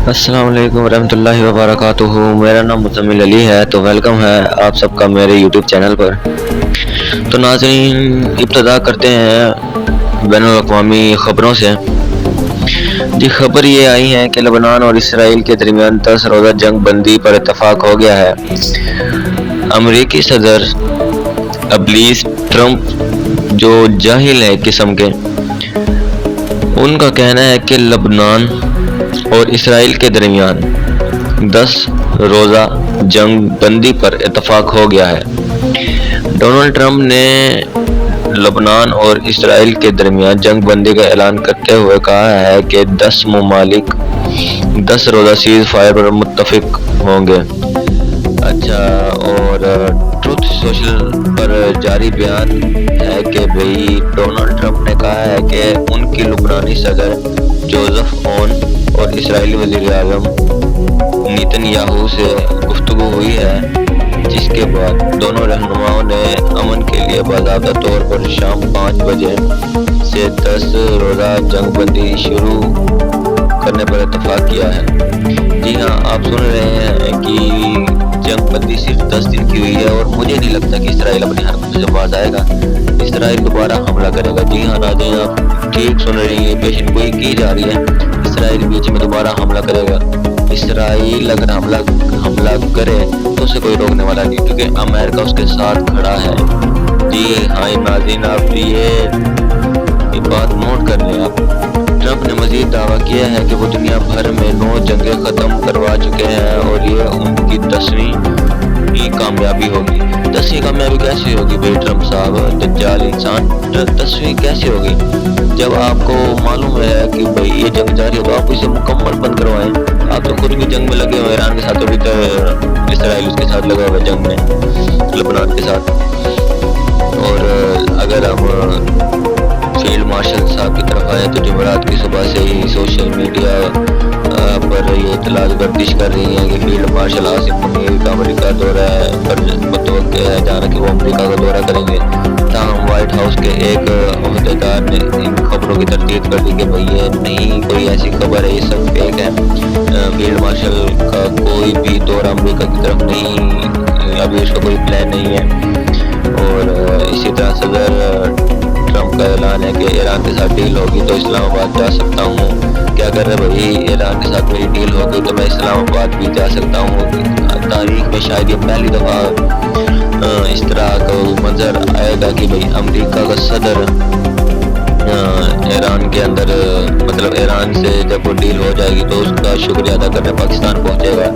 السلام علیکم ورحمۃ اللہ وبرکاتہ۔ میرا نام مزمل علی ہے، تو ویلکم ہے آپ سب کا میرے یوٹیوب چینل پر۔ تو ناظرین، ابتدا کرتے ہیں بین الاقوامی خبروں سے۔ جی، خبر یہ آئی ہے کہ لبنان اور اسرائیل کے درمیان 10 روزہ جنگ بندی پر اتفاق ہو گیا ہے۔ امریکی صدر ابلیس ٹرمپ، جو جاہل ہے قسم کے، ان کا کہنا ہے کہ لبنان اور اسرائیل کے درمیان 10 روزہ جنگ بندی پر اتفاق ہو گیا ہے۔ ڈونلڈ ٹرمپ نے لبنان اور اسرائیل کے درمیان جنگ بندی کا اعلان کرتے ہوئے کہا ہے کہ 10 ممالک 10 روزہ سیز فائر پر متفق ہوں گے۔ اچھا، اور ٹروتھ سوشل پر جاری بیان ہے کہ ڈونلڈ ٹرمپ نے کہا ہے کہ ان کی لبنانی صدر جوزف اون اور اسرائیلی وزیر اعظم نیتن یاہو سے گفتگو ہوئی ہے، جس کے بعد دونوں رہنماؤں نے امن کے لیے باضابطہ طور پر شام 5 بجے سے 10 روزہ جنگ بندی شروع کرنے پر اتفاق کیا ہے۔ جی ہاں، آپ سن رہے ہیں کہ جنگ بندی صرف 10 دن کی ہوئی ہے، اور مجھے نہیں لگتا کہ اسرائیل اپنی حرکت سے باز آئے گا۔ اسرائیل دوبارہ حملہ کرے گا۔ جی ہاں ناظرین، آپ ٹھیک سن رہی ہیں، پیشن گوئی کی جا رہی ہے۔ اسرائیل بیچ میں دوبارہ حملہ کرے گا۔ اسرائیل اگر حملہ کرے تو اسے کوئی روکنے والا نہیں، کیونکہ امریکہ اس کے ساتھ کھڑا ہے۔ جی ہاں ناظرین، آپ یہ بات نوٹ کر لیں۔ آپ ٹرمپ نے مزید دعویٰ کیا ہے کہ وہ دنیا بھر میں 9 جنگیں ختم کروا چکے ہیں، اور یہ ان کی 10ویں کامیابی ہوگی۔ 10ویں کامیابی کیسی ہوگی ٹرمپ صاحب، دجال انسان؟ 10ویں کیسی ہوگی جب آپ کو معلوم ہے کہ یہ جنگ جاری ہے، تو آپ اسے مکمل بند کروائیں۔ آپ تو خود بھی جنگ میں لگے ہوئے، ایران کے ساتھ، ابھی تو اسرائیل اس کے ساتھ لگا ہوا ہے جنگ میں، لبنان کے ساتھ۔ اور اگر ہم فیلڈ مارشل صاحب کی طرف آئے تو جمعرات کی صبح سے ہی سوشل میڈیا پر یہ اطلاعات گردش کر رہی ہیں کہ فیلڈ مارشل عاصم منیر کا امریکہ دورہ پر متوقع ہے، جانا کہ وہ امریکہ کا دورہ کریں گے۔ تاہم وائٹ ہاؤس کے ایک عہدیدار نے ان خبروں کی تردید کر دی کہ یہ نہیں کوئی ایسی خبر ہے، یہ سب فیک ہے۔ فیلڈ مارشل کا کوئی بھی دورہ امریکہ کی طرف نہیں، ابھی اس کا کوئی پلان نہیں ہے۔ اور اسی طرح صدر ٹرمپ کا اعلان ہے کہ ایران کے ساتھ ڈیل ہوگی تو اسلام آباد جا سکتا ہوں۔ کیا کر رہے ایران کے ساتھ میری ڈیل ہو گئی تو میں اسلام آباد بھی جا سکتا ہوں۔ تاریخ میں شاید یہ پہلی دفعہ اس طرح کا منظر آئے گا کہ امریکہ کا صدر ایران کے اندر، مطلب ایران سے جب وہ ڈیل ہو جائے گی تو اس کا شکریہ ادا کرنے پاکستان پہنچے گا۔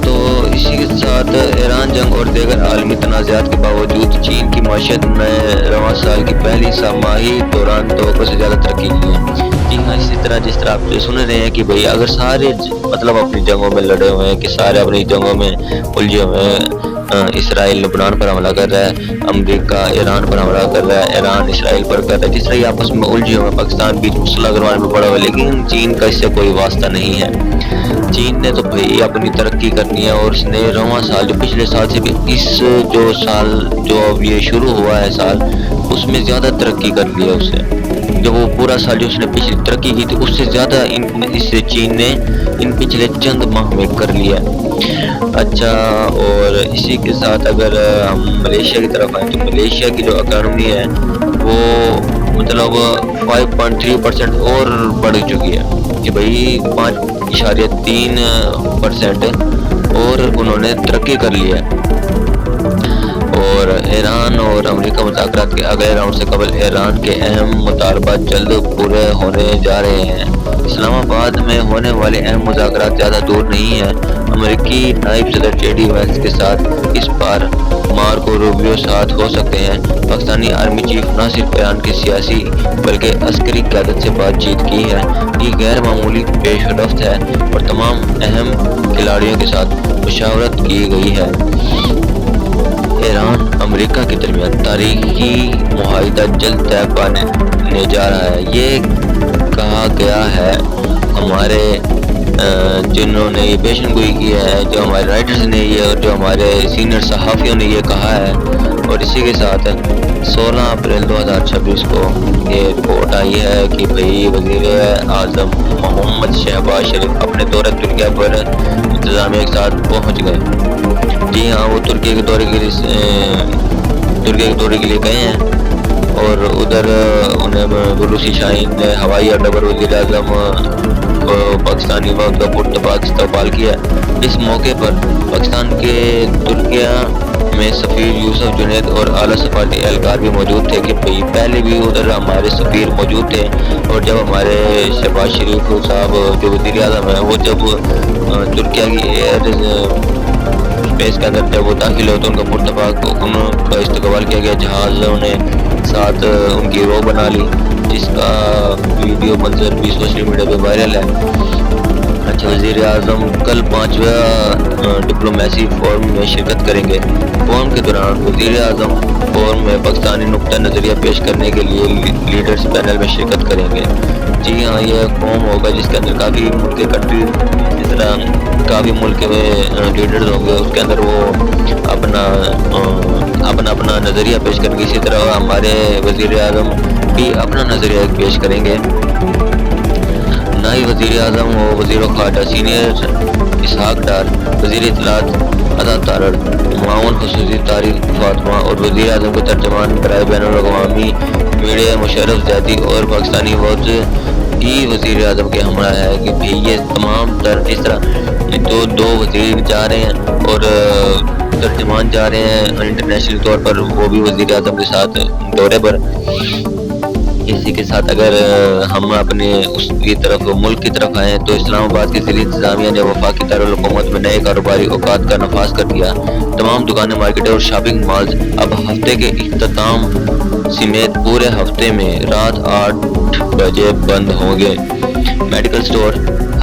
تو اسی کے ساتھ ایران جنگ اور دیگر عالمی تنازعات کے باوجود چین کی معیشت نے رواں سال کی پہلی سہ ماہی دوران توقع سے زیادہ ترقی کی ہے۔ جی ہاں، اسی طرح جس طرح آپ سن رہے ہیں کہ اگر سارے مطلب اپنی جنگوں میں لڑے ہوئے ہیں، کہ سارے اپنی جنگوں میں الجھے ہوئے ہیں، اسرائیل لبنان پر حملہ کر رہا ہے، امریکہ ایران پر حملہ کر رہا ہے، ایران اسرائیل پر کر رہا ہے، جس طرح یہ آپس میں الجھے ہوئے ہیں، پاکستان بیچ مسئلہ کروانے میں پڑا ہوا ہے، لیکن چین کا اس سے کوئی واسطہ نہیں ہے۔ چین نے تو اپنی ترقی کرنی ہے، اور اس نے رواں سال جو پچھلے سال سے بھی اس سال جو اب یہ شروع ہوا ہے سال، اس میں زیادہ ترقی کر لی ہے اس سے۔ جو وہ پورا سال جو اس نے پچھلی ترقی کی تھی، اس سے زیادہ اس سے چین نے ان پچھلے چند ماہ میں کر لیا۔ اچھا، اور اسی کے ساتھ اگر ہم ملیشیا کی طرف آئیں تو ملیشیا کی جو اکانومی ہے وہ مطلب 5.3% اور بڑھ چکی ہے، کہ 5.3% اور انہوں نے ترقی کر لی ہے۔ اور ایران اور امریکہ مذاکرات کے اگلے راؤنڈ سے قبل ایران کے اہم مطالبات جلد پورے ہونے جا رہے ہیں۔ اسلام آباد میں ہونے والے اہم مذاکرات زیادہ دور نہیں ہیں۔ امریکی نائب صدر جے ڈی وینس کے ساتھ اس بار مارکو روبیو ساتھ ہو سکتے ہیں۔ پاکستانی آرمی چیف نہ صرف ایران کی سیاسی بلکہ عسکری قیادت سے بات چیت کی ہے۔ یہ غیر معمولی پیش رفت ہے اور تمام اہم کھلاڑیوں کے ساتھ مشاورت کی گئی ہے۔ ایران امریکہ کے درمیان تاریخی معاہدہ جلد طے پانے جا رہا ہے۔ یہ کہا گیا ہے ہمارے جنہوں نے یہ پیشن گوئی کی ہے، جو ہمارے رائٹرز نے یہ، اور جو ہمارے سینئر صحافیوں نے یہ کہا ہے۔ اور اسی کے ساتھ 16 اپریل 2026 کو یہ رپورٹ آئی ہے کہ وزیر اعظم محمد شہباز شریف اپنے دورہ ترکیہ پر انتظامیہ کے ساتھ پہنچ گئے۔ جی ہاں، وہ ترکیہ کے دورے کے لیے گئے ہیں اور ادھر انہیں روسی شاہین نے ہوائی اڈے پر وزیر اعظم پاکستانی وفد کا پرتپاک استقبال کیا۔ اس موقع پر پاکستان کے ترکیہ میں سفیر یوسف جنید اور اعلیٰ سفارتی اہلکار بھی موجود تھے کہ پہلے بھی ادھر ہمارے سفیر موجود تھے، اور جب ہمارے شہباز شریف صاحب جو وزیر اعظم ہیں وہ جب ترکیہ کی ایئر اسپیس کے اندر جب وہ داخل ہوئے تو ان کا پرتپاک ان کا استقبال کیا گیا۔ جہازوں نے ساتھ ان کی رو بنا لی، جس کا ویڈیو منظر بھی سوشل میڈیا پہ وائرل ہے۔ اچھا، وزیر اعظم کل 5واں ڈپلومیسی فورم میں شرکت کریں گے۔ فورم کے دوران وزیر اعظم فورم میں پاکستانی نقطہ نظریہ پیش کرنے کے لیے لیڈرز پینل میں شرکت کریں گے۔ جی ہاں، یہ فورم ہوگا جس کے اندر کافی ملک کے کنٹری اس طرح کافی ملک کے لیڈرز ہوں گے، اس کے اندر وہ اپنا نظریہ پیش کریں گے۔ اسی طرح ہمارے وزیر اعظم بھی اپنا نظریہ پیش کریں گے۔ نائب وزیر اعظم و وزیر خارجہ سینئر اسحاق ڈار، وزیر اطلاعات عطا تارڑ، معاون خصوصی طارق فاطمہ اور وزیر اعظم کے ترجمان برائے بین الاقوامی میڈیا مشرف زیدی اور پاکستانی وفد بھی وزیر اعظم کے ہمراہ ہے کہ یہ تمام اس طرح دو وزیر جا رہے ہیں اور ترجمان جا رہے ہیں انٹرنیشنل طور پر، وہ بھی وزیر اعظم کے ساتھ دورے پر۔ اسی کے ساتھ اگر ہم اپنے اس کی طرف ملک کی طرف آئیں تو اسلام آباد کی ضلعی انتظامیہ نے وفاقی دارالحکومت میں نئے کاروباری اوقات کا نفاذ کر دیا۔ تمام دکانیں، مارکیٹیں اور شاپنگ مالز اب ہفتے کے اختتام سمیت پورے ہفتے میں رات 8 بجے بند ہوں گے۔ میڈیکل سٹور،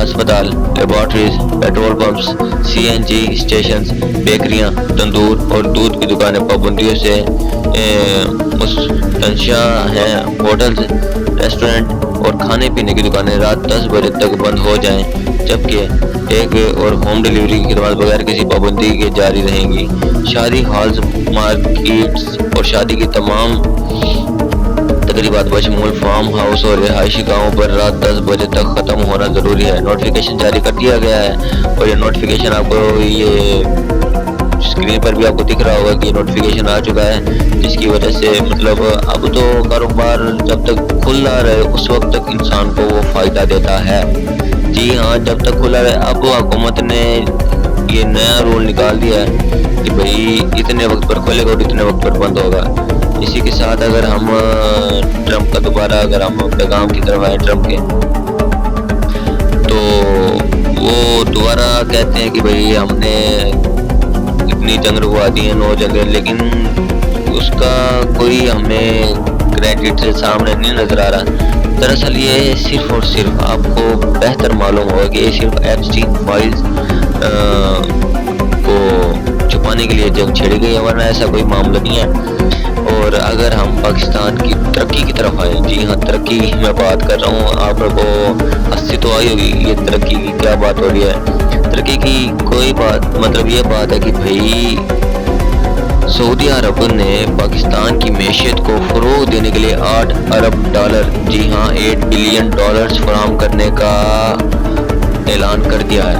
ہسپتال، لیبارٹریز، پیٹرول پمپس، سی این جی اسٹیشنز، بیکریاں، تندور اور دودھ کی دکانیں پابندیوں سے مستنشع ہیں۔ ہوٹلز، ریسٹورنٹ اور کھانے پینے کی دکانیں رات 10 بجے تک بند ہو جائیں، جبکہ ٹیک اوے اور ہوم ڈیلیوری کی خدمات بغیر کسی پابندی کے جاری رہیں گی۔ شادی ہالز، مارکیٹس اور شادی کی تمام تقریبات بشمول فارم ہاؤس اور رہائشی گاہوں پر رات 10 بجے تک ختم ہونا ضروری ہے۔ نوٹیفیکیشن جاری کر دیا گیا ہے اور یہ نوٹیفیکیشن آپ کو یہ اسکرین پر بھی آپ کو دکھ رہا ہوگا کہ یہ نوٹیفیکیشن آ چکا ہے، جس کی وجہ سے مطلب اب تو کاروبار جب تک کھلا رہے اس وقت تک انسان کو وہ فائدہ دیتا ہے۔ جی ہاں، جب تک کھلا رہے۔ اب حکومت نے یہ نیا رول نکال دیا ہے کہ بھئی اتنے وقت پر کھلے گا اور اتنے وقت پر بند ہوگا۔ اسی کے ساتھ اگر ہم ٹرمپ کا دوبارہ اگر ہم پیغام کی طرف آئیں ٹرمپ کے، تو وہ دوبارہ کہتے ہیں کہ بھئی ہم نے اتنی جنگ رکوا دی ہیں 9 جنگیں، لیکن اس کا کوئی ہمیں کریڈٹ سامنے نہیں نظر آ رہا۔ دراصل یہ صرف اور صرف آپ کو بہتر معلوم ہوگا کہ یہ صرف ایپسٹین فائلز کو چھپانے کے لیے جنگ چھیڑی گئی ہے، ورنہ ایسا کوئی معاملہ نہیں ہے۔ اور اگر ہم پاکستان کی ترقی کی طرف آئیں، جی ہاں ترقی میں بات کر رہا ہوں، آپ کو ہنسی تو آئی ہوگی یہ ترقی کی کیا بات ہو رہی ہے۔ ترقی کی کوئی بات مطلب یہ بات ہے کہ بھئی سعودی عرب نے پاکستان کی معیشت کو فروغ دینے کے لیے $8 ارب، جی ہاں $8 بلین فراہم کرنے کا اعلان کر دیا ہے۔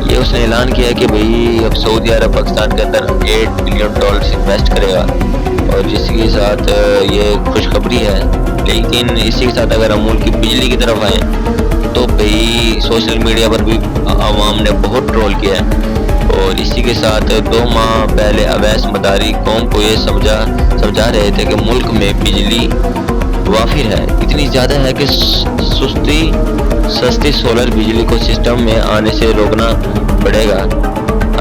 یہ اس نے اعلان کیا ہے کہ بھئی اب سعودی عرب پاکستان کے اندر $8 بلین انویسٹ کرے گا، اور جس کے ساتھ یہ خوشخبری ہے۔ لیکن اسی کے ساتھ اگر ہم ملک کی بجلی کی طرف آئیں تو بھئی سوشل میڈیا پر بھی عوام نے بہت ٹرول کیا ہے، اور اسی کے ساتھ 2 ماہ پہلے اویس مداری قوم کو یہ سمجھا رہے تھے کہ ملک میں بجلی وافر ہے، اتنی زیادہ ہے کہ سستی سولر بجلی کو سسٹم میں آنے سے روکنا پڑے گا۔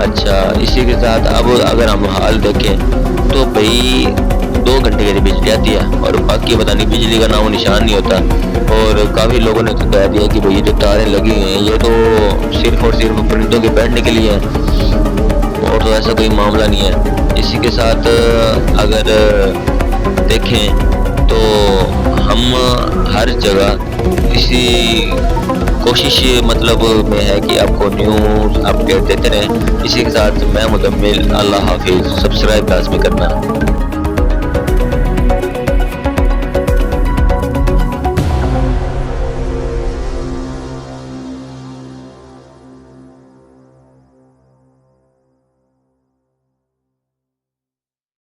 اچھا، اسی کے ساتھ اب اگر ہم حال دیکھیں تو بھئی 2 گھنٹے کے لیے بجلی آتی ہے اور باقی پتہ نہیں بجلی کا نام و نشان نہیں ہوتا، اور کافی لوگوں نے تو کہہ دیا کہ بھئی یہ جو تاریں لگی ہیں یہ تو صرف اور صرف پرندوں کے بیٹھنے کے لیے ہیں، اور تو ایسا کوئی معاملہ نہیں ہے۔ اسی کے ساتھ اگر دیکھیں تو ہم ہر جگہ اسی کوشش مطلب میں ہے کہ آپ کو نیوز اپڈیٹ دیتے رہیں۔ اسی کے ساتھ میں مکمل، اللہ حافظ، سبسکرائب لازمی کرنا۔